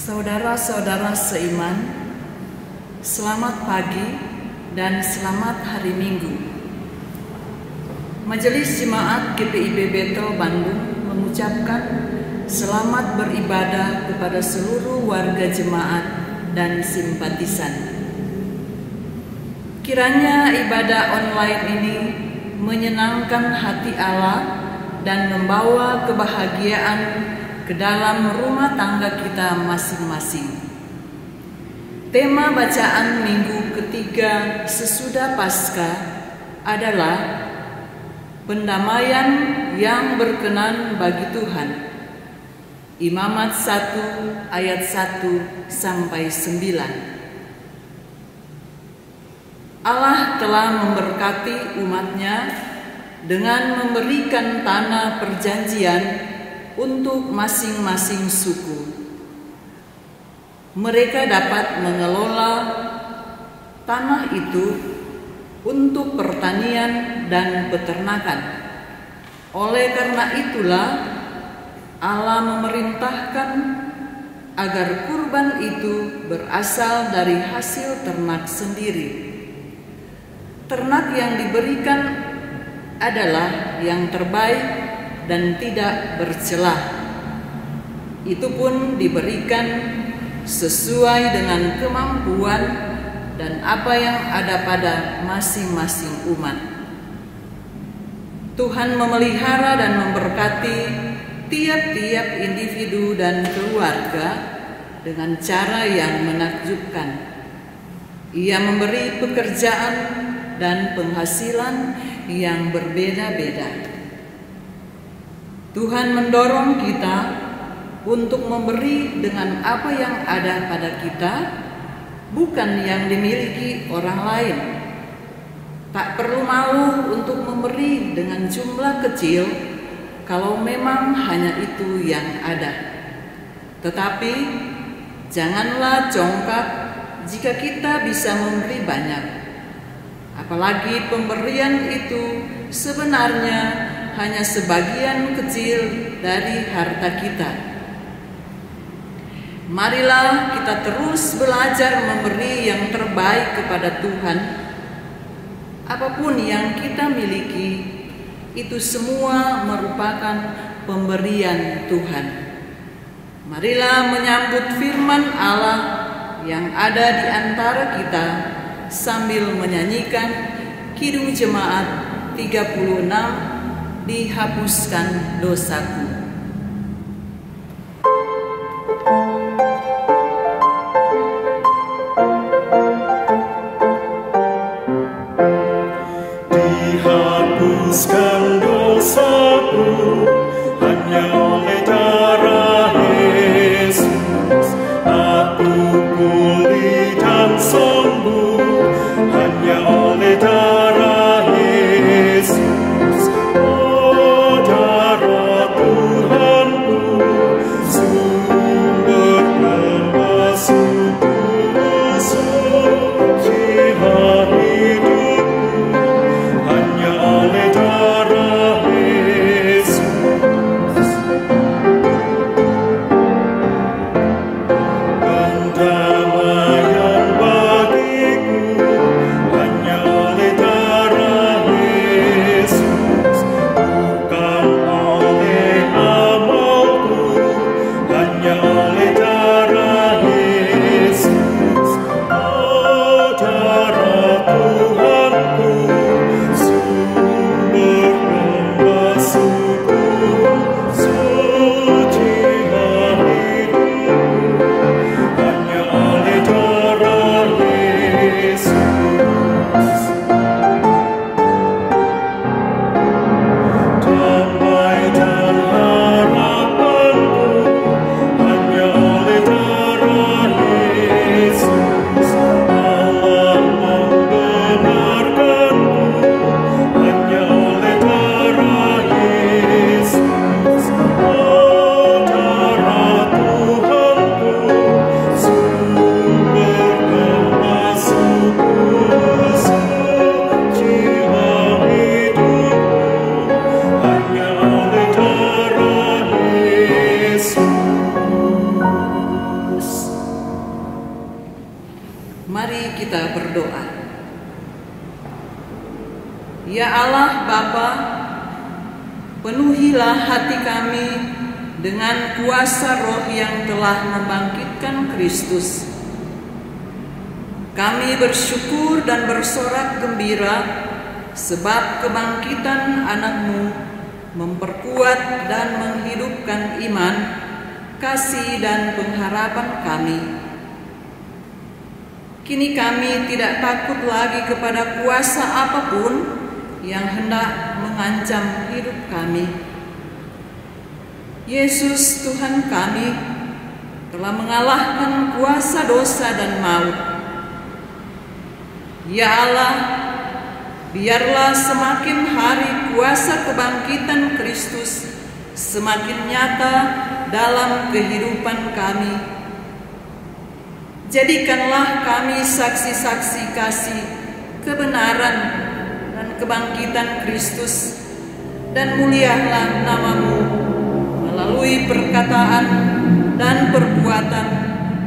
Saudara-saudara seiman, selamat pagi dan selamat hari Minggu. Majelis Jemaat GPIB Bethel Bandung mengucapkan selamat beribadah kepada seluruh warga jemaat dan simpatisan. Kiranya ibadah online ini menyenangkan hati Allah dan membawa kebahagiaan ke dalam rumah tangga kita masing-masing. Tema bacaan minggu ketiga sesudah Paskah adalah pendamaian yang berkenan bagi Tuhan. Imamat 1 ayat 1 sampai 9. Allah telah memberkati umat-Nya dengan memberikan tanah perjanjian untuk masing-masing suku. Mereka dapat mengelola tanah itu untuk pertanian dan peternakan. Oleh karena itulah Allah memerintahkan agar kurban itu berasal dari hasil ternak sendiri. Ternak yang diberikan adalah yang terbaik dan tidak bercelah. Itu pun diberikan sesuai dengan kemampuan dan apa yang ada pada masing-masing umat. Tuhan memelihara dan memberkati tiap-tiap individu dan keluarga dengan cara yang menakjubkan. Ia memberi pekerjaan dan penghasilan yang berbeda-beda. Tuhan mendorong kita untuk memberi dengan apa yang ada pada kita, bukan yang dimiliki orang lain. Tak perlu malu untuk memberi dengan jumlah kecil kalau memang hanya itu yang ada. Tetapi janganlah congkak jika kita bisa memberi banyak. Apalagi pemberian itu sebenarnya hanya sebagian kecil dari harta kita. Marilah kita terus belajar memberi yang terbaik kepada Tuhan. Apapun yang kita miliki, itu semua merupakan pemberian Tuhan. Marilah menyambut firman Allah yang ada di antara kita sambil menyanyikan Kidung Jemaat 36, Dihapuskan Dosaku. Dihapuskan dosaku hanya oleh darah Yesus. Aku pulih dan sembuh hanya oleh darah Yesus. Oh, darah Tuhanku, sumber pembasuh dosa, jihad hidupku hanya oleh darah Ya Allah Bapa, penuhilah hati kami dengan kuasa Roh yang telah membangkitkan Kristus. Kami bersyukur dan bersorak gembira sebab kebangkitan anak-Mu memperkuat dan menghidupkan iman, kasih dan pengharapan kami. Kini kami tidak takut lagi kepada kuasa apapun yang hendak mengancam hidup kami. Yesus Tuhan kami telah mengalahkan kuasa dosa dan maut. Ya Allah, biarlah semakin hari kuasa kebangkitan Kristus semakin nyata dalam kehidupan kami. Jadikanlah kami saksi-saksi kasih, kebenaran, dan kebangkitan Kristus, dan mulialah nama-Mu melalui perkataan dan perbuatan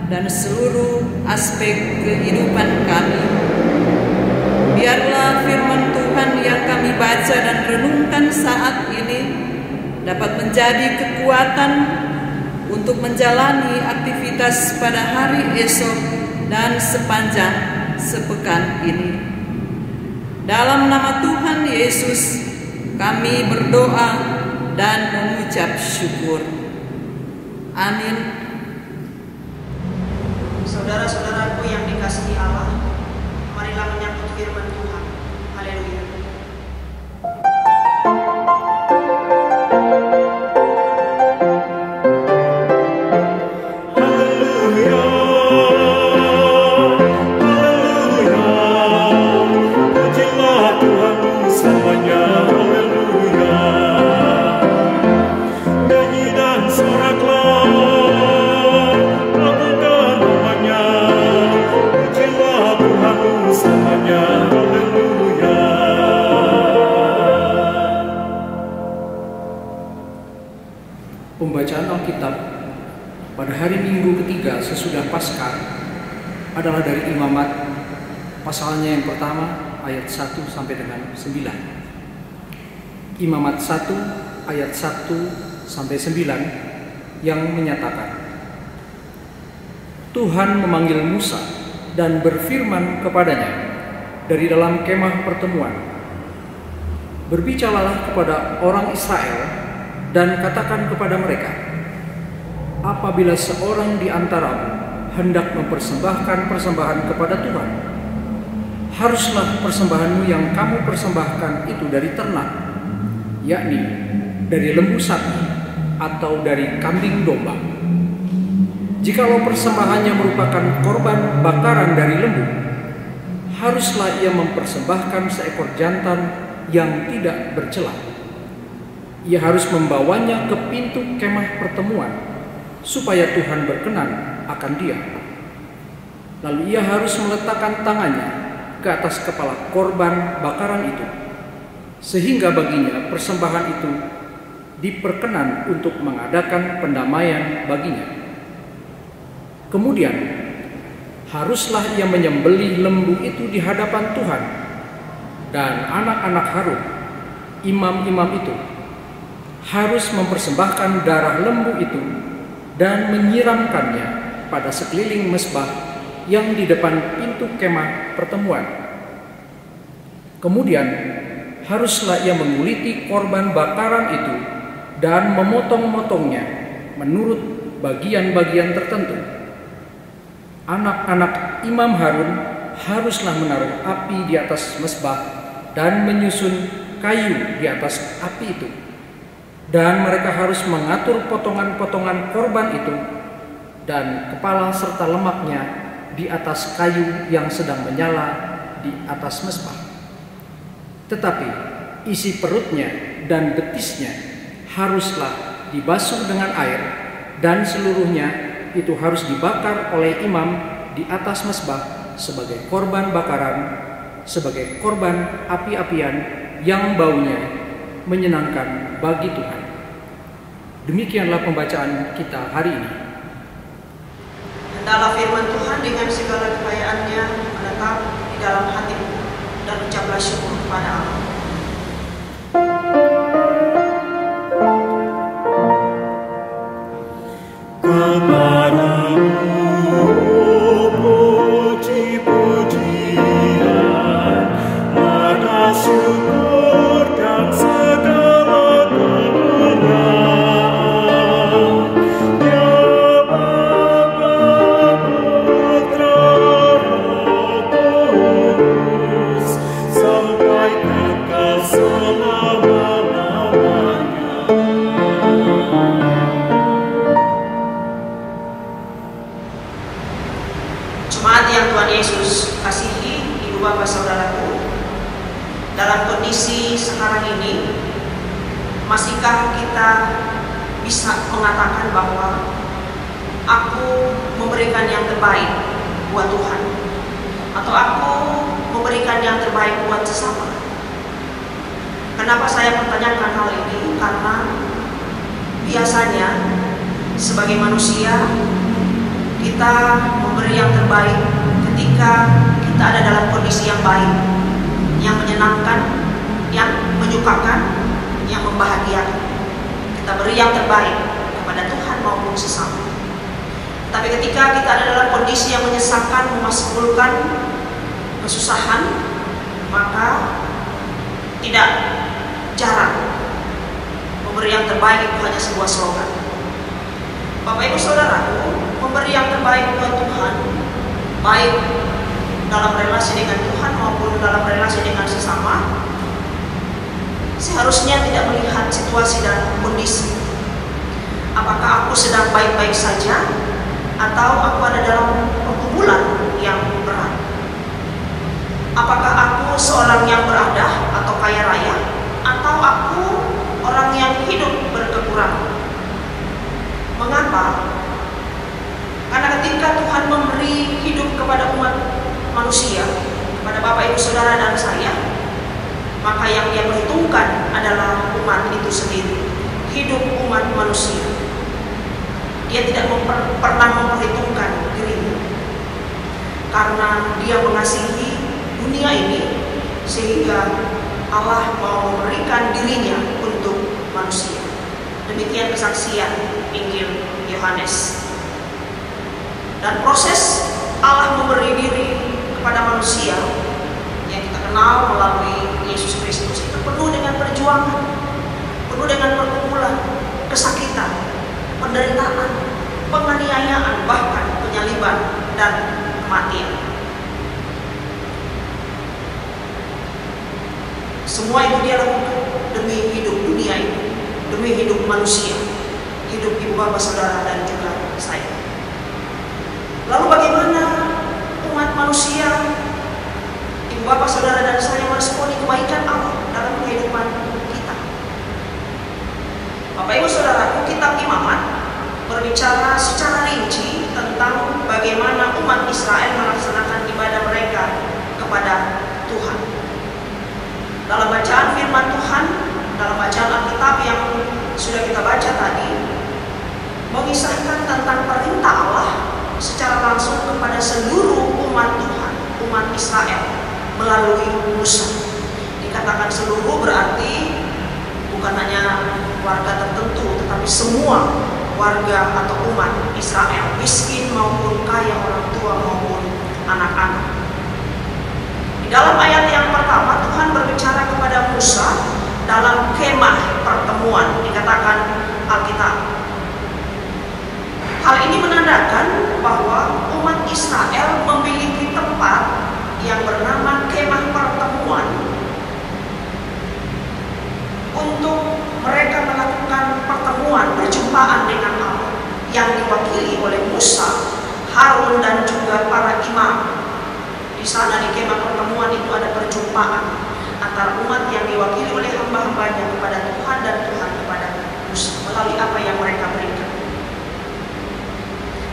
dan seluruh aspek kehidupan kami. Biarlah firman Tuhan yang kami baca dan renungkan saat ini dapat menjadi kekuatan untuk menjalani aktivitas pada hari esok dan sepanjang sepekan ini. Dalam nama Tuhan Yesus kami berdoa dan mengucap syukur. Amin. Saudara-saudaraku yang dikasihi Allah, marilah menyambut firman Tuhan. Haleluya. Pembacaan Alkitab pada hari Minggu ketiga sesudah Paskah adalah dari Imamat, pasalnya yang pertama ayat 1 sampai dengan 9. Imamat 1 ayat 1 sampai 9 yang menyatakan, Tuhan memanggil Musa dan berfirman kepadanya dari dalam kemah pertemuan, berbicaralah kepada orang Israel dan katakan kepada mereka, apabila seorang di antaramu hendak mempersembahkan persembahan kepada Tuhan, haruslah persembahanmu yang kamu persembahkan itu dari ternak, yakni dari lembu sapi atau dari kambing domba. Jikalau persembahannya merupakan korban bakaran dari lembu, haruslah ia mempersembahkan seekor jantan yang tidak bercela. Ia harus membawanya ke pintu kemah pertemuan, supaya Tuhan berkenan akan dia. Lalu ia harus meletakkan tangannya ke atas kepala korban bakaran itu, sehingga baginya persembahan itu diperkenan untuk mengadakan pendamaian baginya. Kemudian haruslah ia menyembelih lembu itu di hadapan Tuhan, dan anak-anak Harun, imam-imam itu, harus mempersembahkan darah lembu itu dan menyiramkannya pada sekeliling mezbah yang di depan pintu kemah pertemuan. Kemudian haruslah ia menguliti korban bakaran itu dan memotong-motongnya menurut bagian-bagian tertentu. Anak-anak Imam Harun haruslah menaruh api di atas mezbah dan menyusun kayu di atas api itu. Dan mereka harus mengatur potongan-potongan korban itu dan kepala serta lemaknya di atas kayu yang sedang menyala di atas mezbah. Tetapi isi perutnya dan betisnya haruslah dibasuh dengan air, dan seluruhnya itu harus dibakar oleh imam di atas mezbah sebagai korban bakaran, sebagai korban api-apian yang baunya menyenangkan bagi Tuhan. Demikianlah pembacaan kita hari ini. Hendaklah firman Tuhan dengan segala kekayaannya menetap di dalam hatimu, dan ucaplah syukur kepada Allah. dalam kondisi sekarang ini, masihkah kita bisa mengatakan bahwa aku memberikan yang terbaik buat Tuhan, atau aku memberikan yang terbaik buat sesama? Kenapa saya pertanyakan hal ini? Karena biasanya sebagai manusia kita memberi yang terbaik ketika kita ada dalam kondisi yang baik, yang menyenangkan, yang menyukakan, yang membahagiakan. Kita beri yang terbaik kepada Tuhan maupun sesama. Tapi ketika kita ada dalam kondisi yang menyesakan, memaskulkan, kesusahan, maka tidak jarang memberi yang terbaik itu hanya sebuah slogan. Bapak Ibu Saudaraku, memberi yang terbaik buat Tuhan, baik dalam relasi dengan Tuhan maupun dalam relasi dengan sesama, seharusnya tidak melihat situasi dan kondisi. Apakah aku sedang baik-baik saja, atau aku ada dalam pergumulan yang berat? Apakah aku seorang yang berada atau kaya raya, atau aku orang yang hidup berkekurangan? Mengapa? Karena ketika Tuhan memberi hidup kepada umat manusia, kepada Bapak Ibu Saudara dan saya, maka yang Dia perhitungkan adalah umat itu sendiri, hidup umat manusia. Dia tidak pernah memperhitungkan dirinya, karena Dia mengasihi dunia ini sehingga Allah mau memberikan dirinya untuk manusia. Demikian kesaksian Injil Yohanes. Dan proses Allah memberi diri kepada manusia yang kita kenal melalui Yesus Kristus itu penuh dengan perjuangan, penuh dengan pergumulan, kesakitan, penderitaan, penganiayaan, bahkan penyaliban dan kematian. Semua itu Dia lakukan demi hidup dunia ini, demi hidup manusia, hidup ibu bapak saudara dan juga saya. Lalu bagaimana umat manusia, ibu bapak saudara dan saya meresponi kebaikan Allah dalam kehidupan kita? Bapak Ibu Saudaraku, kitab Imamat berbicara secara rinci tentang bagaimana umat Israel melaksanakan ibadah mereka kepada Tuhan. Dalam bacaan firman Tuhan, dalam bacaan Alkitab yang sudah kita baca tadi, mengisahkan tentang perintah Allah secara langsung kepada seluruh umat Tuhan, umat Israel, melalui Musa. Dikatakan seluruh berarti bukan hanya warga tertentu, tetapi semua warga atau umat Israel, miskin maupun kaya, orang tua maupun anak-anak. Di dalam ayat yang pertama, Tuhan berbicara kepada Musa dalam kemah pertemuan, dikatakan Alkitab. Hal ini menandakan bahwa umat Israel memiliki tempat yang bernama kemah pertemuan untuk mereka melakukan pertemuan, perjumpaan dengan Allah yang diwakili oleh Musa, Harun dan juga para imam. Di sana di kemah pertemuan itu ada perjumpaan antara umat yang diwakili oleh hamba-hambanya kepada Tuhan dan Tuhan kepada Musa melalui apa yang mereka berikan.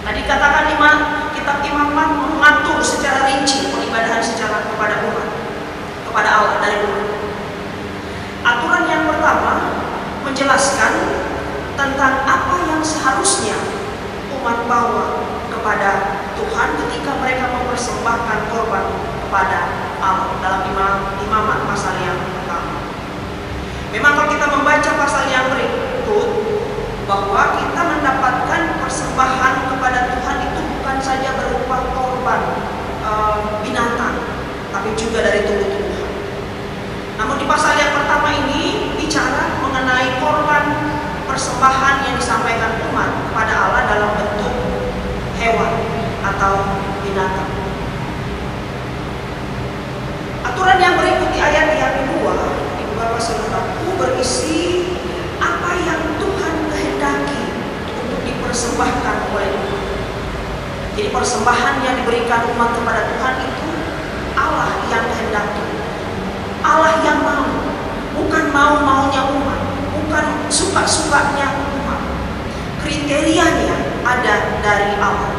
Tadi katakan kitab Imamat mengatur secara rinci peribadahan secara kepada umat, kepada Allah dari umat. Aturan yang pertama menjelaskan tentang apa yang seharusnya umat bawa kepada Tuhan ketika mereka mempersembahkan korban kepada Allah dalam Imamat pasal yang pertama. Memang kalau kita membaca pasal yang berikut, bahwa kita mendapatkan persembahan kepada Tuhan itu bukan saja berupa korban binatang, tapi juga dari tumbuh-tumbuhan. Namun di pasal yang pertama ini bicara mengenai korban persembahan yang disampaikan umat kepada Allah dalam bentuk hewan atau binatang. Aturan yang berikut di ayat yang kedua, Ibu Bapak Saudaraku, berisi apa yang Tuhan kehendaki untuk dipersembahkan oleh umat. Jadi persembahan yang diberikan umat kepada Tuhan itu Allah yang kehendaki. Allah yang mau, bukan mau-maunya umat, bukan suka-sukanya umat. Kriterianya ada dari Allah,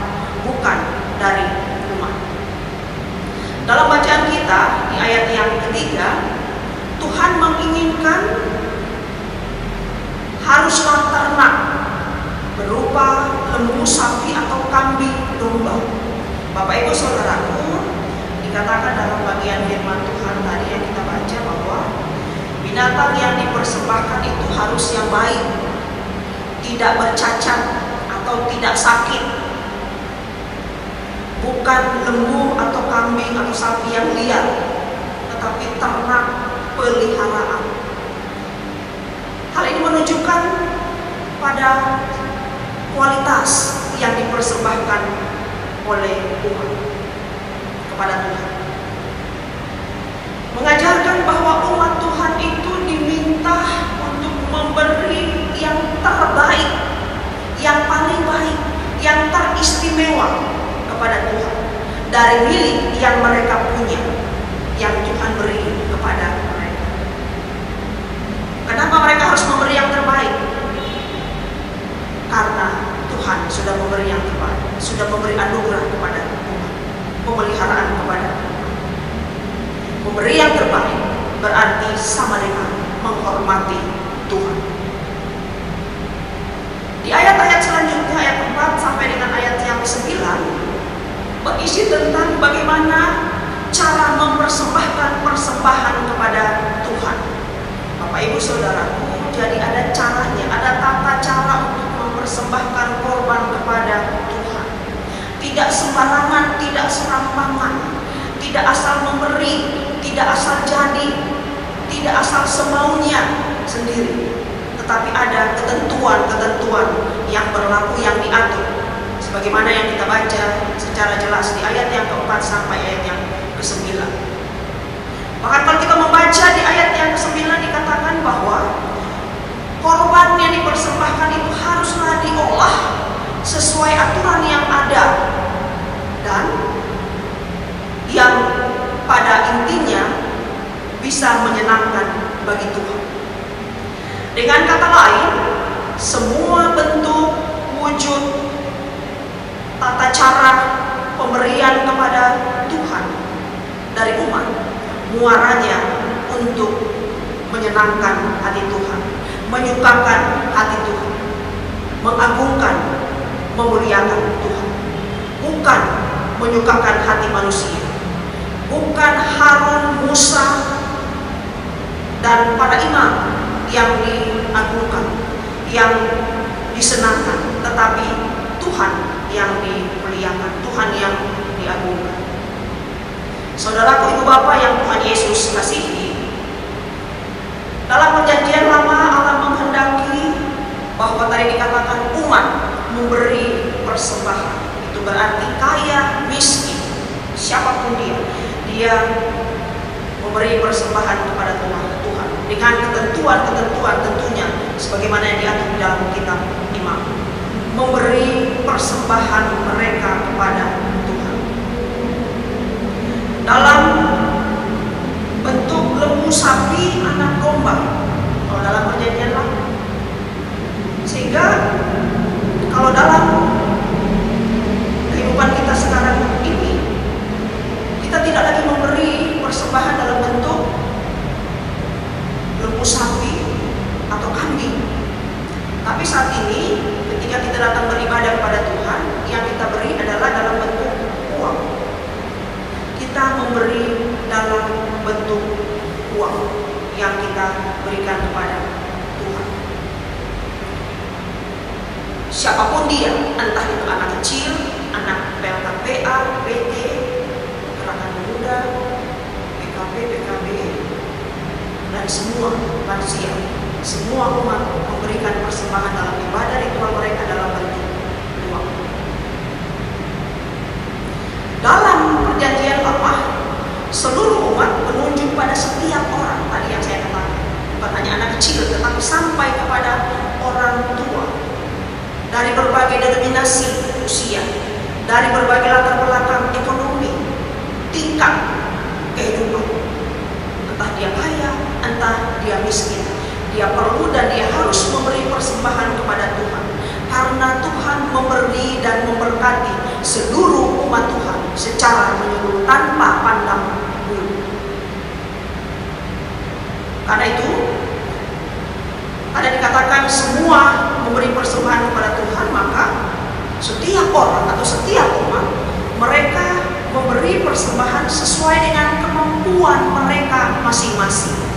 bukan dari umat. Dalam bacaan kita di ayat yang ketiga, Tuhan menginginkan haruslah ternak berupa lembu, sapi, atau kambing, domba. Bapak Ibu Saudaraku, dikatakan dalam bagian firman Tuhan tadi yang kita baca bahwa binatang yang dipersembahkan itu harus yang baik, tidak bercacat atau tidak sakit. Bukan lembu atau kambing atau sapi yang liar, tetapi ternak peliharaan. Hal ini menunjukkan pada kualitas yang dipersembahkan oleh umat kepada Tuhan. Mengajarkan bahwa umat Tuhan itu diminta untuk memberi yang terbaik, yang paling baik, yang teristimewa kepada Tuhan dari milik yang mereka punya, yang Tuhan beri kepada mereka. Kenapa mereka harus memberi yang terbaik? Karena Tuhan sudah memberi yang terbaik, sudah memberi anugerah kepada umat, pemeliharaan kepada umat. Memberi yang terbaik berarti sama dengan menghormati Tuhan. Di ayat-ayat selanjutnya, ayat 4 sampai dengan ayat yang 9, berisi tentang bagaimana cara mempersembahkan persembahan kepada Tuhan. Bapak Ibu Saudaraku, jadi ada caranya, ada tata cara untuk mempersembahkan korban kepada Tuhan. Tidak sembarangan, tidak serampangan, tidak asal memberi, tidak asal jadi, tidak asal semaunya sendiri, tetapi ada ketentuan-ketentuan yang berlaku, yang diatur, sebagaimana yang kita baca secara jelas di ayat yang keempat sampai ayat yang ke-9. Bahkan kalau kita membaca di ayat yang ke-9 dikatakan bahwa korban yang dipersembahkan itu haruslah diolah sesuai aturan yang ada dan yang pada intinya bisa menyenangkan bagi Tuhan. Dengan kata lain, semua bentuk, wujud, tata cara pemberian kepada Tuhan dari umat muaranya untuk menyenangkan hati Tuhan, menyukakan hati Tuhan, mengagungkan, memuliakan Tuhan, bukan menyukakan hati manusia, bukan Harun, Musa, dan para imam yang diagungkan, yang disenangkan, tetapi Tuhan yang dimuliakan, Tuhan yang diagungkan. Saudaraku, ibu bapak yang Tuhan Yesus kasihi, dalam perjanjian lama Allah menghendaki bahwa tadi dikatakan umat memberi persembahan. Itu berarti kaya, miskin, siapapun dia memberi persembahan kepada Tuhan dengan ketentuan-ketentuan tentunya sebagaimana yang diatur dalam kitab Imam. Memberi persembahan mereka kepada Tuhan dalam bentuk lembu, sapi, anak domba kalau dalam perjanjian lama. Sehingga kalau dalam kehidupan kita sekarang ini, kita tidak lagi memberi persembahan dalam bentuk lembu, sapi, atau kambing. Tapi saat ini ketika kita datang beribadah kepada Tuhan, yang kita beri adalah dalam bentuk uang. Kita memberi dalam bentuk uang yang kita berikan kepada Tuhan. Siapapun dia, entah itu anak kecil, anak PLKPA, PT, Gerakan Pemuda, PKP, PKB, dan semua manusia, semua umat memberikan persembahan dalam ibadah ritual mereka dalam bentuk uang. Dalam perjanjian lama, seluruh umat menunjuk pada setiap orang tadi yang saya katakan, bukan hanya anak kecil, tetapi sampai kepada orang tua dari berbagai denominasi usia, dari berbagai latar belakang ekonomi, tingkat kehidupan. entah dia kaya, entah dia miskin. Dia perlu dan dia harus memberi persembahan kepada Tuhan, karena Tuhan memberi dan memberkati seluruh umat Tuhan secara menyeluruh tanpa pandang bulu. Karena itu, ada dikatakan semua memberi persembahan kepada Tuhan, maka setiap orang atau setiap umat mereka memberi persembahan sesuai dengan kemampuan mereka masing-masing.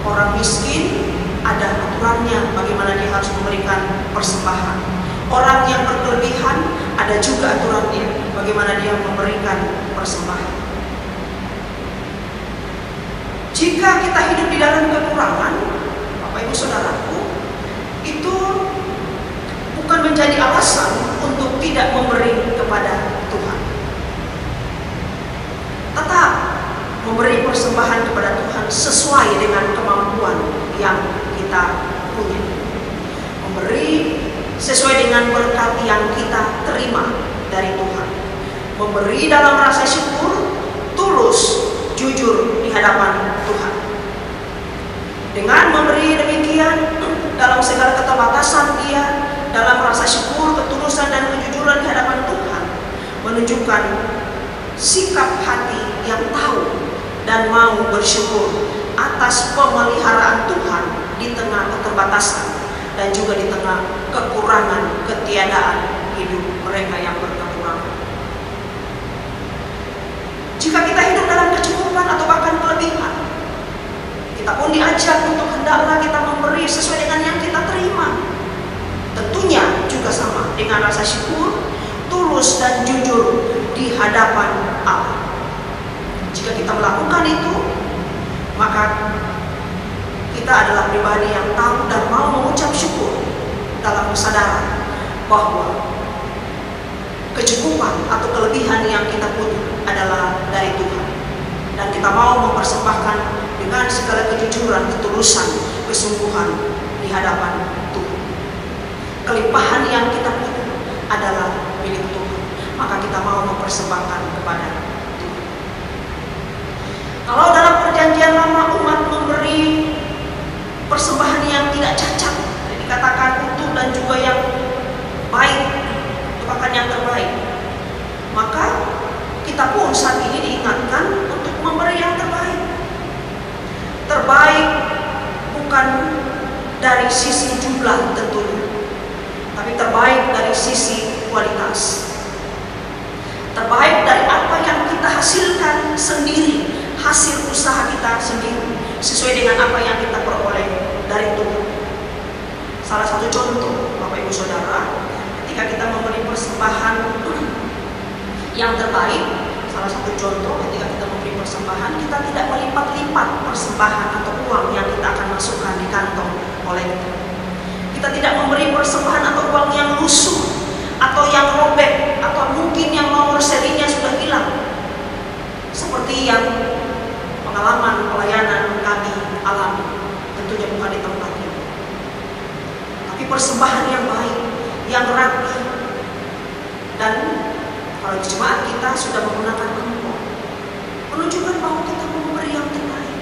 Orang miskin ada aturannya bagaimana dia harus memberikan persembahan. Orang yang berkelebihan ada juga aturannya bagaimana dia memberikan persembahan. Jika kita hidup di dalam kekurangan, Bapak Ibu Saudaraku, itu bukan menjadi alasan untuk tidak memberi kepada Tuhan. Tetap memberi persembahan kepada Tuhan sesuai dengan kemampuan yang kita punya. Memberi sesuai dengan berkat yang kita terima dari Tuhan. Memberi dalam rasa syukur, tulus, jujur di hadapan Tuhan. Dengan memberi demikian, dalam segala keterbatasan dia, dalam rasa syukur, ketulusan dan kejujuran di hadapan Tuhan, menunjukkan sikap hati yang tahu dan mau bersyukur atas pemeliharaan Tuhan di tengah keterbatasan dan juga di tengah kekurangan, ketiadaan hidup mereka yang berkekurangan. Jika kita hidup dalam kecukupan atau bahkan kelebihan, kita pun diajak untuk hendaklah kita memberi sesuai dengan yang kita terima. Tentunya juga sama dengan rasa syukur, tulus dan jujur di hadapan Allah. Jika kita melakukan itu, maka kita adalah pribadi yang tahu dan mau mengucap syukur dalam kesadaran bahwa kecukupan atau kelebihan yang kita punya adalah dari Tuhan. Dan kita mau mempersembahkan dengan segala kejujuran, ketulusan, kesungguhan di hadapan Tuhan. Kelimpahan yang kita punya adalah milik Tuhan, maka kita mau mempersembahkan kepada Tuhan. Kalau dalam perjanjian lama umat memberi persembahan yang tidak cacat, dikatakan utuh dan juga yang baik, bahkan yang terbaik, maka kita pun saat ini diingatkan untuk memberi yang terbaik. Terbaik bukan dari sisi jumlah tentunya, tapi terbaik dari sisi kualitas. Terbaik dari apa yang kita hasilkan sendiri, hasil usaha kita sendiri, sesuai dengan apa yang kita peroleh dari Tuhan. Salah satu contoh, Bapak Ibu Saudara, ketika kita memberi persembahan yang terbaik, salah satu contoh ketika kita memberi persembahan, kita tidak melipat-lipat persembahan atau uang yang kita akan masukkan di kantong kolektor. Kita tidak memberi persembahan atau uang yang lusuh atau yang robek atau mungkin yang nomor serinya sudah hilang, seperti yang pengalaman pelayanan kami alami. Tentunya bukan di tempat ini, tapi persembahan yang baik, yang rapi. Dan kalau di jemaat kita sudah menggunakan angpau, menunjukkan bahwa kita memberi yang terbaik.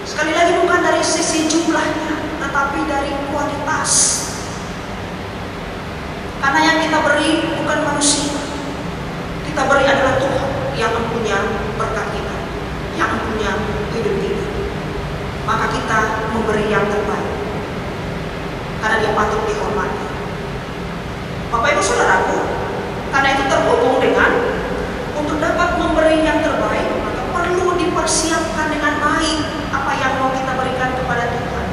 Sekali lagi bukan dari sisi jumlahnya, tetapi dari kualitas. Karena yang kita beri bukan manusia, kita beri adalah Tuhan yang mempunyai berkat kita, yang punya hidup kita. Maka kita memberi yang terbaik karena dia patut dihormati. Bapak Ibu Saudaraku, karena itu terhubung dengan untuk dapat memberi yang terbaik, maka perlu dipersiapkan dengan baik apa yang mau kita berikan kepada Tuhan.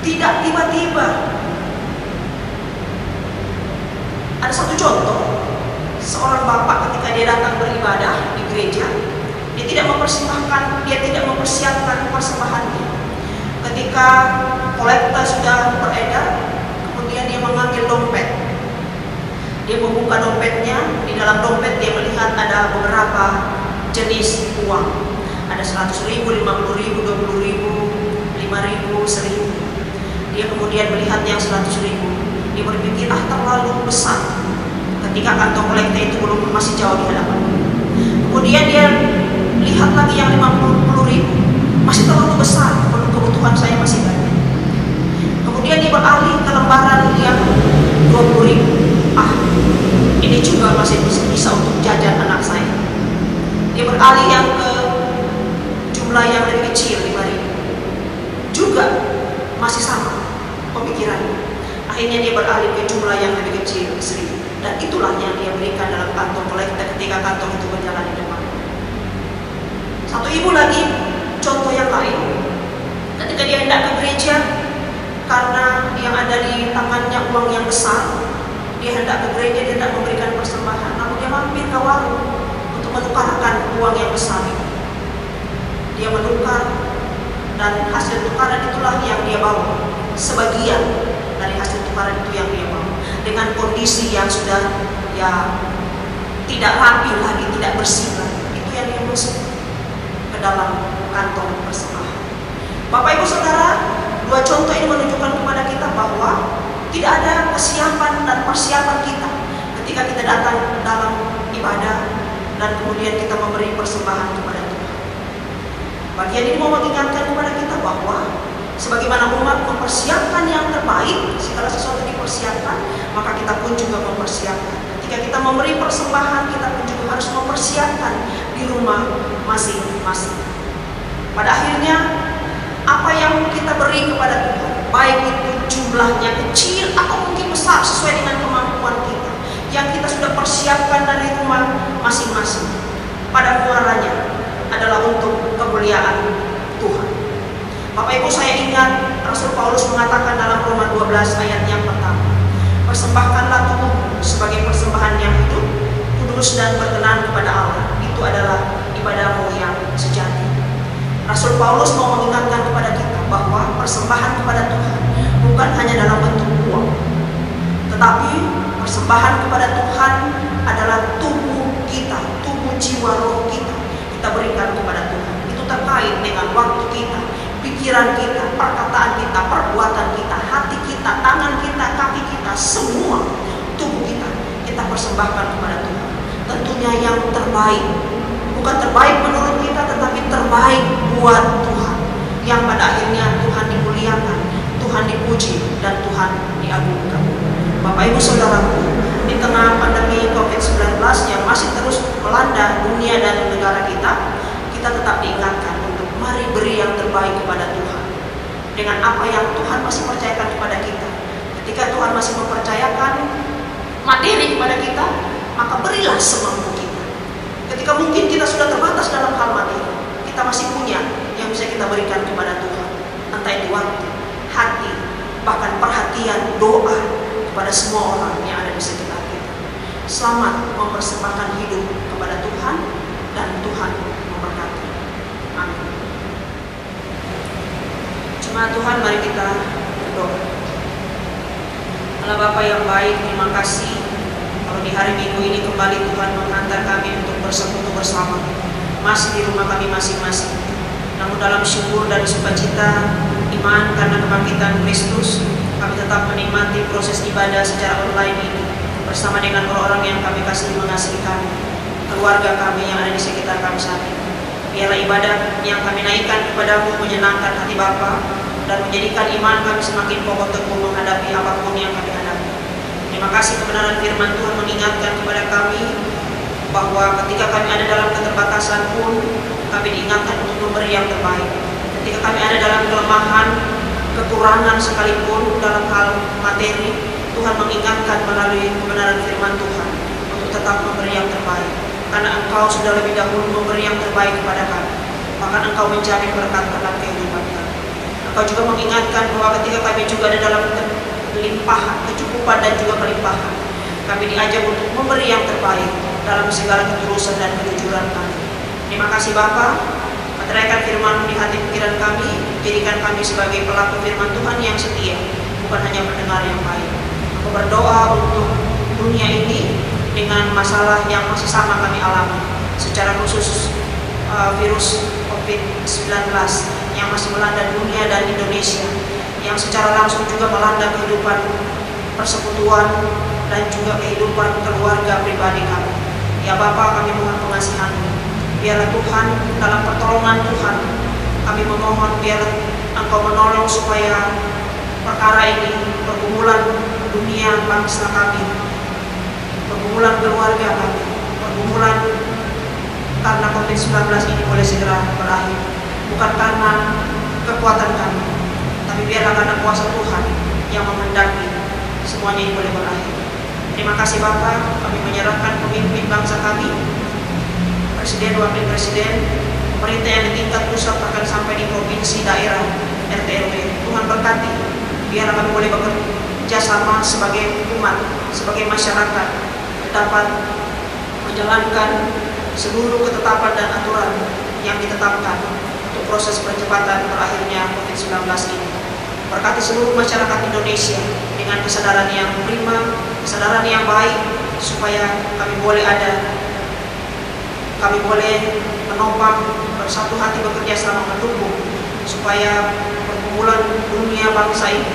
Tidak tiba-tiba. Ada satu contoh, seorang bapak ketika dia datang beribadah di gereja, dia tidak mempersiapkan persembahannya. Ketika kolektor sudah beredar, kemudian dia mengambil dompet. Dia membuka dompetnya, di dalam dompet dia melihat ada beberapa jenis uang. Ada 100.000, 50.000, 20.000, 5.000, 1.000. Dia kemudian melihat yang 100.000. Dia berpikir, terlalu besar. Ketika kantong kolektor itu masih jauh di hadapan. Kemudian dia lihat lagi yang 50.000, masih terlalu besar, kebutuhan saya masih banyak. Kemudian dia beralih ke lembaran yang 20.000. Ini juga masih bisa untuk jajan anak saya. Dia beralih yang ke jumlah yang lebih kecil, 5.000. Juga masih sama pemikirannya. Akhirnya dia beralih ke jumlah yang lebih kecil, 1.000. Dan itulah yang dia berikan dalam kantong kolektor ketika kantong itu berjalan di depan. Satu ibu lagi, contoh yang lain, ketika dia hendak ke gereja, karena yang ada di tangannya uang yang besar, dia hendak ke gereja, dia hendak memberikan persembahan, lalu dia mampir ke warung untuk menukarkan uang yang besar itu. Dia menukar, dan hasil tukaran itulah yang dia bawa. Sebagian dari hasil tukaran itu yang dia bawa, dengan kondisi yang sudah tidak rapi lagi, tidak bersih lagi. Itu yang dia masuk ke dalam kantong persembahan. Bapak Ibu Saudara, dua contoh ini menunjukkan kepada kita bahwa tidak ada kesiapan dan persiapan kita ketika kita datang dalam ibadah dan kemudian kita memberi persembahan kepada Tuhan. Bagian ini mau mengingatkan kepada kita bahwa sebagaimana umat mempersiapkan yang terbaik, segala sesuatu dipersiapkan, maka kita pun juga mempersiapkan. Ketika kita memberi persembahan, kita pun juga harus mempersiapkan di rumah masing-masing. Pada akhirnya, apa yang kita beri kepada Tuhan, baik itu jumlahnya kecil atau mungkin besar sesuai dengan kemampuan kita, yang kita sudah persiapkan dari rumah masing-masing, pada muaranya adalah untuk kemuliaan Tuhan. Bapak Ibu, saya ingat Rasul Paulus mengatakan dalam Roma 12 ayat yang pertama, persembahkanlah tubuhmu sebagai persembahan yang hidup, kudus dan berkenan kepada Allah. Itu adalah ibadahmu yang sejati. Rasul Paulus mau mengingatkan kepada kita bahwa persembahan kepada Tuhan bukan hanya dalam bentuk uang, tetapi persembahan kepada Tuhan adalah tubuh kita, tubuh jiwa roh kita berikan kepada Tuhan. Itu terkait dengan waktu kita, pikiran kita, perkataan kita, perbuatan kita, hati kita, tangan kita, kaki kita, semua tubuh kita persembahkan kepada Tuhan. Tentunya yang terbaik, bukan terbaik menurut kita, tetapi terbaik buat Tuhan, yang pada akhirnya Tuhan dimuliakan, Tuhan dipuji, dan Tuhan diagungkan. Bapak Ibu Saudaraku, di tengah pandemi COVID-19 yang masih terus melanda dunia dan negara kita tetap diingatkan untuk mari beri yang terbaik kepada Tuhan dengan apa yang Tuhan masih percayakan kepada kita. Ketika Tuhan masih mempercayakan materi kepada kita, maka berilah semampu kita. Ketika mungkin kita sudah terbatas dalam hal materi, kita masih punya yang bisa kita berikan kepada Tuhan, entah itu waktu, hati, bahkan perhatian, doa kepada semua orang yang ada di sekitar kita. Selamat mempersembahkan hidup kepada Tuhan, dan Tuhan memberkati. Amin. Jemaat Tuhan, mari kita berdoa. Allah Bapa yang baik, terima kasih kalau di hari Minggu ini kembali Tuhan menghantar kami untuk bersekutu bersama, masih di rumah kami masing-masing. Namun dalam syukur dan sukacita iman karena kebangkitan Kristus, kami tetap menikmati proses ibadah secara online ini bersama dengan orang-orang yang kami kasih mengasihi kami, keluarga kami yang ada di sekitar kami saat ini. Biarlah ibadah yang kami naikkan kepadamu menyenangkan hati Bapa dan menjadikan iman kami semakin kokoh teguh menghadapi apapun yang kami hadapi. Terima kasih kebenaran firman Tuhan mengingatkan kepada kami bahwa ketika kami ada dalam keterbatasan pun kami diingatkan untuk memberi yang terbaik. Ketika kami ada dalam kelemahan, kekurangan sekalipun dalam hal materi, Tuhan mengingatkan melalui kebenaran firman Tuhan untuk tetap memberi yang terbaik. Karena Engkau sudah lebih dahulu memberi yang terbaik kepada kami, bahkan Engkau menjamin berkat dalam kehidupan kami. Engkau juga mengingatkan bahwa ketika kami juga ada dalam kelimpahan, kecukupan dan juga kelimpahan, kami diajak untuk memberi yang terbaik dalam segala ketulusan dan kejujuran kami. Terima kasih Bapa, meteraikan firman di hati pikiran kami, jadikan kami sebagai pelaku firman Tuhan yang setia, bukan hanya pendengar yang baik. Aku berdoa untuk dunia ini dengan masalah yang masih sama kami alami, secara khusus virus COVID-19 yang masih melanda dunia dan Indonesia, yang secara langsung juga melanda kehidupan persekutuan dan juga kehidupan keluarga pribadi kami. Ya Bapa, kami mohon pengasihan-Mu. biarlah Tuhan dalam pertolongan Tuhan kami memohon biarlah Engkau menolong supaya perkara ini, pergumulan dunia bangsa kami, pergumulan keluarga kami, pergumulan karena COVID-19 ini boleh segera berakhir. Bukan karena kekuatan kami, tapi biarlah karena kuasa Tuhan yang menghendaki semuanya ini boleh berakhir. Terima kasih Bapa, kami menyerahkan pemimpin bangsa kami, Presiden, Wakil Presiden, pemerintah yang di tingkat pusat bahkan sampai di provinsi, daerah, RT RW. Tuhan berkati, biar kami boleh bekerja sama sebagai umat, sebagai masyarakat, dapat menjalankan seluruh ketetapan dan aturan yang ditetapkan untuk proses percepatan berakhirnya COVID-19 ini. Berkati seluruh masyarakat Indonesia dengan kesadaran yang prima, kesadaran yang baik, supaya kami boleh menopang, bersatu hati bekerja sama mendukung, supaya pergumulan dunia bangsa ini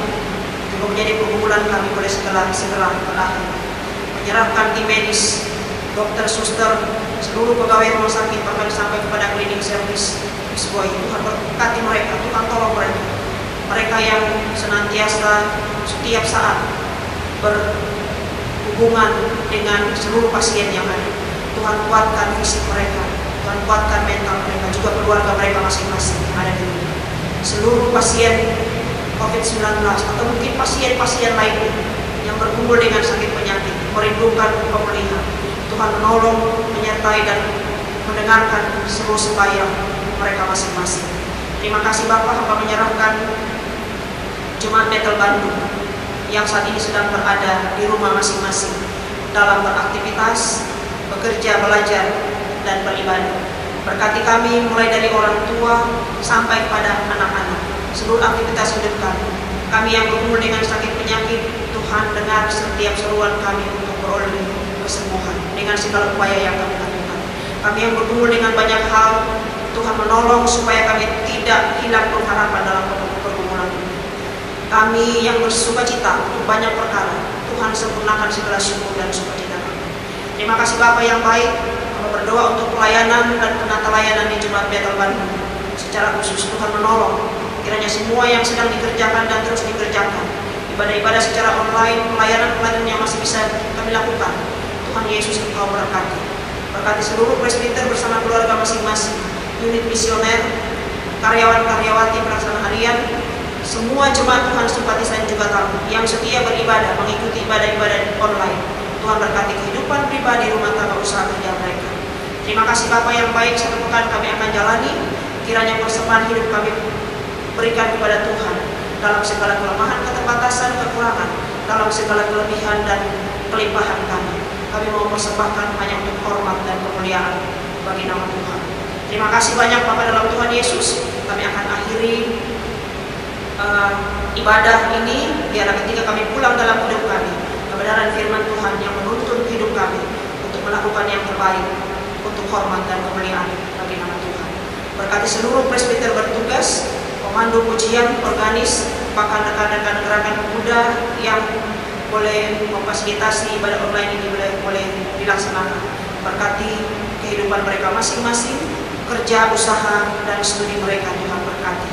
juga menjadi pergumulan kami boleh segera berakhir. Menyerahkan tim medis, dokter, suster, seluruh pegawai rumah sakit, bahkan sampai kepada cleaning service, Boy. Tuhan berkati mereka, Tuhan tolong mereka. Mereka yang senantiasa setiap saat berhubungan dengan seluruh pasien yang ada. Tuhan kuatkan fisik mereka, Tuhan kuatkan mental mereka, juga keluarga mereka masing-masing yang ada di dunia. Seluruh pasien COVID-19 atau mungkin pasien-pasien lainnya yang berkumpul dengan sakit penyakit, merindukan pemulihan, Tuhan menolong, menyertai dan mendengarkan seluruh sembahyang mereka masing-masing. Terima kasih Bapak, hamba menyerahkan Jemaat Bethel Bandung yang saat ini sedang berada di rumah masing-masing dalam beraktivitas, bekerja, belajar, dan beribadah. Berkati kami mulai dari orang tua sampai kepada anak-anak, seluruh aktivitas hidup kami. Kami yang berkumpul dengan sakit penyakit, Tuhan dengar setiap seruan kami untuk beroleh kesembuhan dengan segala upaya yang kami lakukan. Kami yang berkumpul dengan banyak hal, Tuhan menolong supaya kami tidak hilang pengharapan dalam pergumulan ini. Kami yang bersuka cita untuk banyak perkara, Tuhan sempurnakan segala syukur dan sukacita kami. Terima kasih Bapak yang baik. Kami berdoa untuk pelayanan dan penata layanan di Jemaat Bethel Bandung. Secara khusus Tuhan menolong kiranya semua yang sedang dikerjakan dan terus dikerjakan, ibadah-ibadah secara online, pelayanan-pelayanan yang masih bisa kami lakukan, Tuhan Yesus Engkau berkati. Berkati seluruh presbiter bersama keluarga masing-masing, unit misioner, karyawan-karyawati pelaksana harian, semua jemaat Tuhan simpatisan juga tamu yang setia beribadah, mengikuti ibadah-ibadah online. Tuhan berkati kehidupan pribadi, rumah tangga, usaha kerja mereka. Terima kasih Bapak yang baik, satu pekan kami akan jalani. Kiranya persembahan hidup kami berikan kepada Tuhan dalam segala kelemahan, keterbatasan, kekurangan, dalam segala kelebihan dan kelimpahan kami. Kami mau persembahkan hanya untuk hormat dan kemuliaan bagi nama Tuhan. Terima kasih banyak Bapak dalam Tuhan Yesus. Kami akan akhiri ibadah ini, biarlah ketika kami pulang dalam hidup kami, kebenaran firman Tuhan yang menuntun hidup kami untuk melakukan yang terbaik untuk hormat dan kemuliaan bagi nama Tuhan. Berkati seluruh presbiter bertugas, pemandu pujian, organis, bahkan rekan-rekan gerakan pemuda yang boleh memfasilitasi ibadah online ini boleh dilaksanakan. Berkati kehidupan mereka masing-masing, kerja, usaha, dan studi mereka, Tuhan berkati.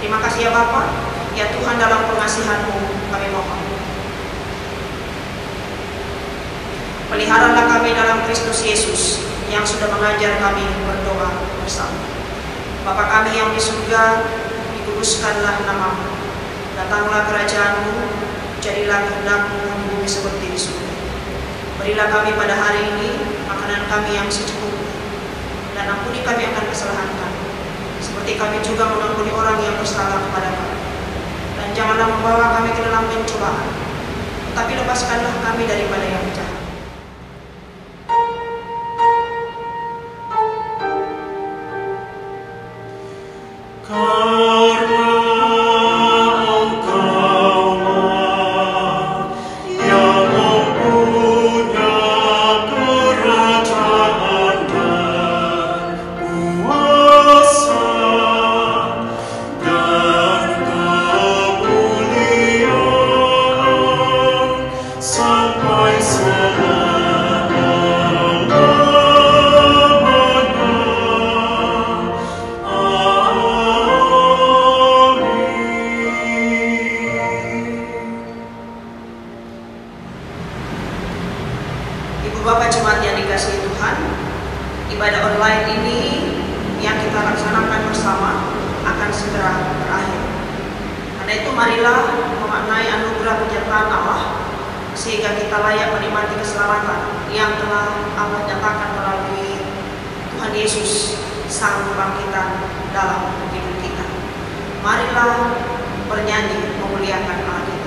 Terima kasih ya Bapak. Ya Tuhan, dalam pengasihan-Mu kami mohon. Peliharalah kami dalam Kristus Yesus yang sudah mengajar kami berdoa bersama. Bapa kami yang di surga, dikuduskanlah nama-Mu. Datanglah kerajaan-Mu, jadilah kehendak-Mu di bumi seperti di surga. Berilah kami pada hari ini makanan kami yang secukupnya, dan ampuni kami akan kesalahan kami, seperti kami juga mengampuni orang yang bersalah kepada kami. Dan janganlah membawa kami ke dalam pencobaan, tetapi lepaskanlah kami daripada yang jahat. Sampai Karena itu marilah memaknai anugerah penyertaan Allah sehingga kita layak menikmati keselamatan yang telah Allah nyatakan melalui Tuhan Yesus Sang Kebangkitan dalam hidup kita. Marilah bernyanyi memuliakan Allah kita.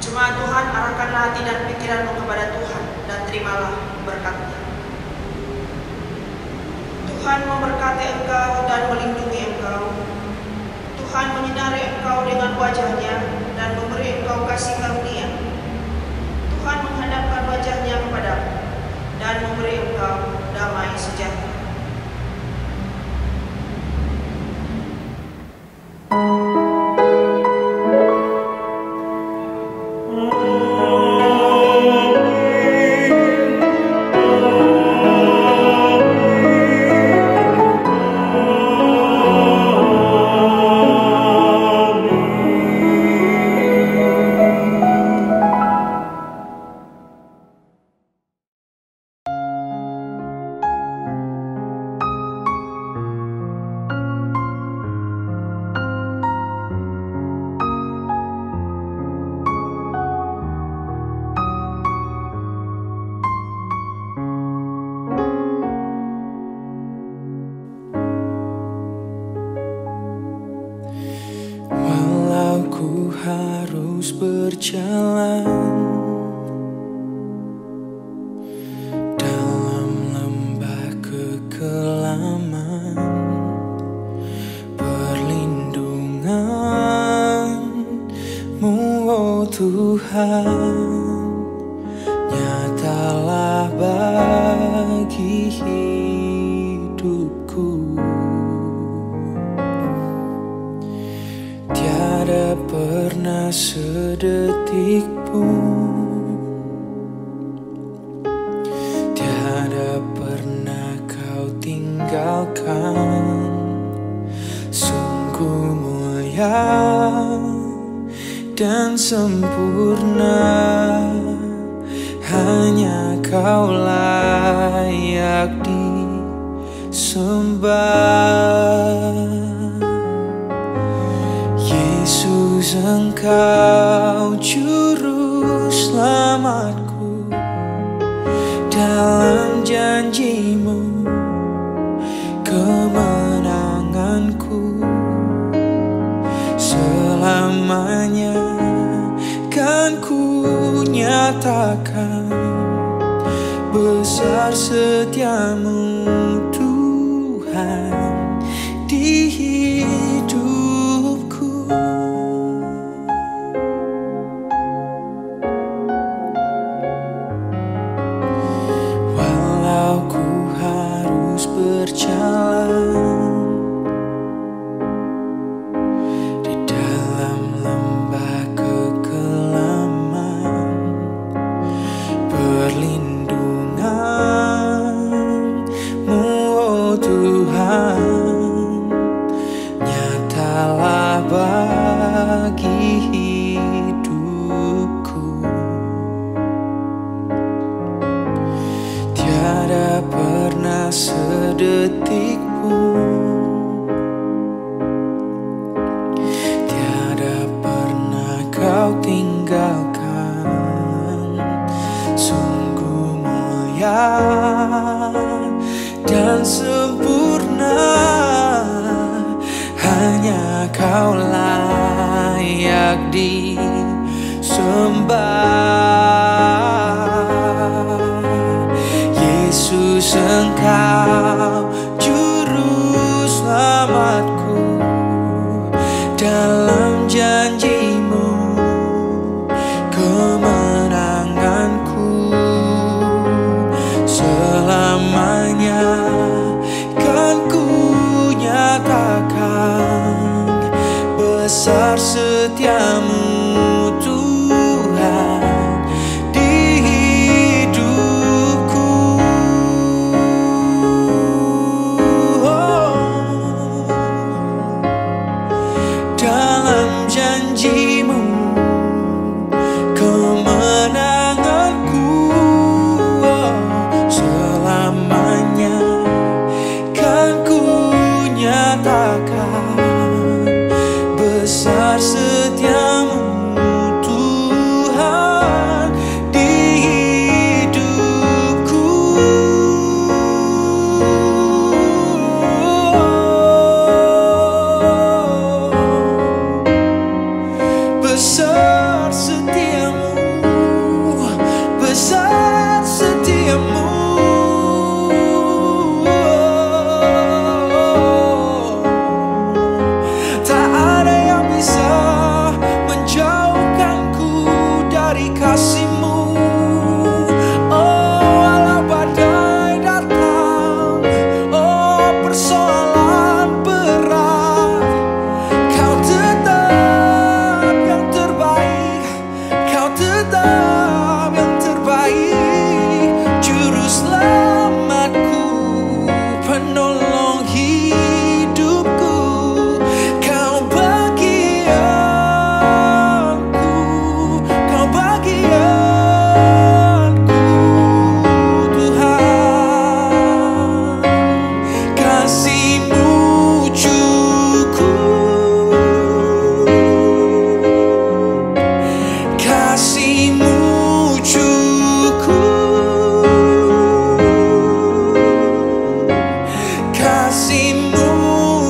Jemaat Tuhan, arahkanlah hati dan pikiranmu kepada Tuhan dan terimalah berkat-Nya. Tuhan memberkati engkau dan melindungi engkau. Tuhan menyinari engkau dengan wajah-Nya dan memberi engkau kasih karunia. Tuhan menghadapkan wajah-Nya kepadamu dan memberi engkau damai sejahtera. Harus berjalan dalam lembah kekelaman, perlindungan-Mu, oh Tuhan, nyatalah bagi hidupku. Tiada pernah sedetik pun, tiada pernah Kau tinggalkan. Sungguh mulia dan sempurna, hanya Kau layak disembah. Yesus, Engkau juru selamatku, dalam janji-Mu kemenanganku. selamanya kan ku nyatakan besar setiamu Tuhan di hidupku. Walau ku harus berjalan di dalam lembah kekelaman, perlindungan-Mu oh Tuhan nyatalah bagi hidupku. Tiada pernah sedetik pun, tiada pernah Kau tinggalkan. Sungguh mulia dan sempurna, hanya Kau layak disembah. Yesus, Engkau juru selamatku, dalam janji-Mu kemenanganku. Selamanya kan ku nyatakan besar setiamu Tuhan di hidupku. Dalam janji-Mu kemenanganku. Selamanya kan ku nyatakan besar setiamu Tuhan di hidupku. Besar setiamu, besar setiamu. Tak ada yang bisa menjauhkanku dari kasih-Mu. Oh, walau badai datang, oh persoalan berat, Kau tetap yang terbaik, Kau tetap yang terbaik. Juru selamatku, penolong hidupku, Kau bagi aku, Kau bagi aku Tuhan. Kasih-Mu cukup, kasih-Mu cukup, kasih-Mu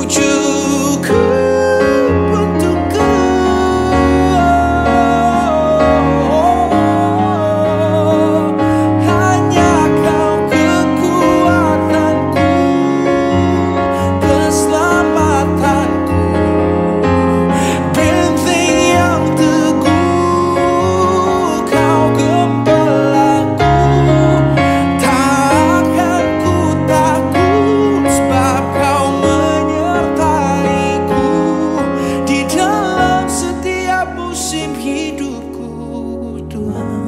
cukup untukku. Hanya Kau kekuatanku, keselamatanku, benteng yang teguh, Kau gembalaku. Takkan ku takut, sebab Kau menyertaiku di dalam setiap musim hidupku Tuhan.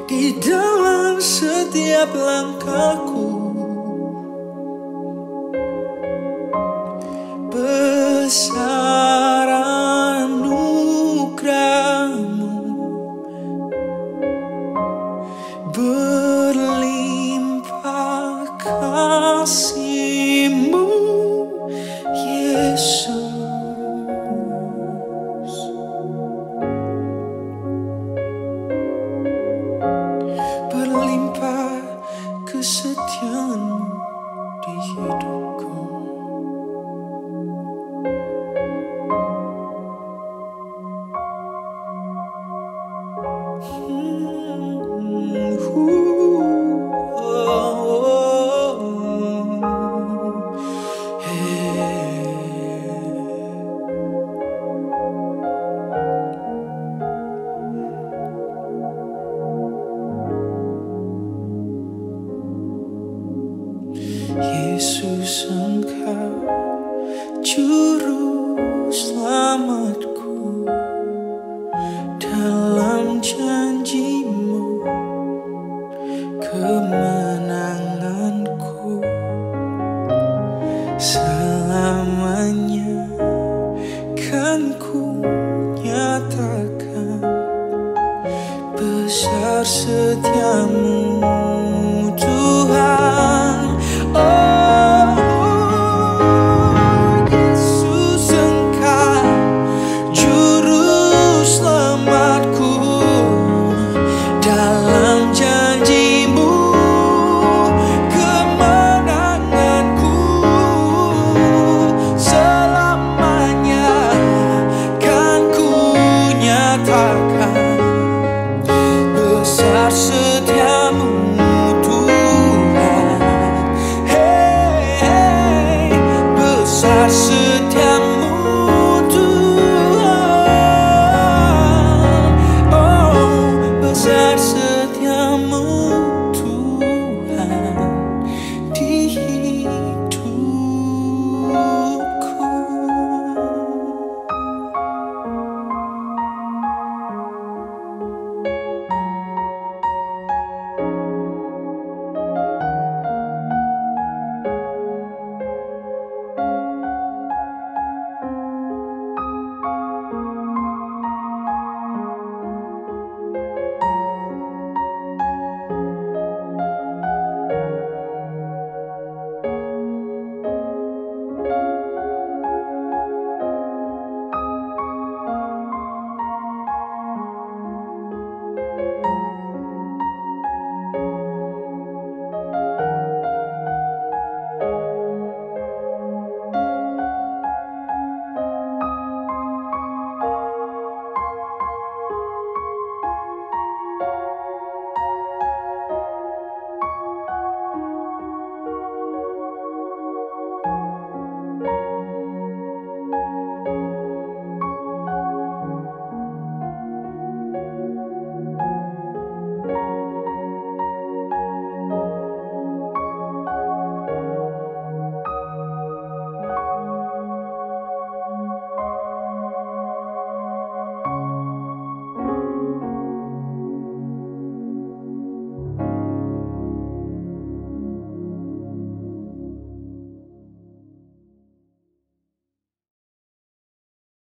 Di dalam setiap langkahku, besar anugerah-Mu, berlimpah kasih-Mu Yesus. Berlimpah kesetiaan-Mu di hidupku. Yesus Engkau juru selamatku dalam jalan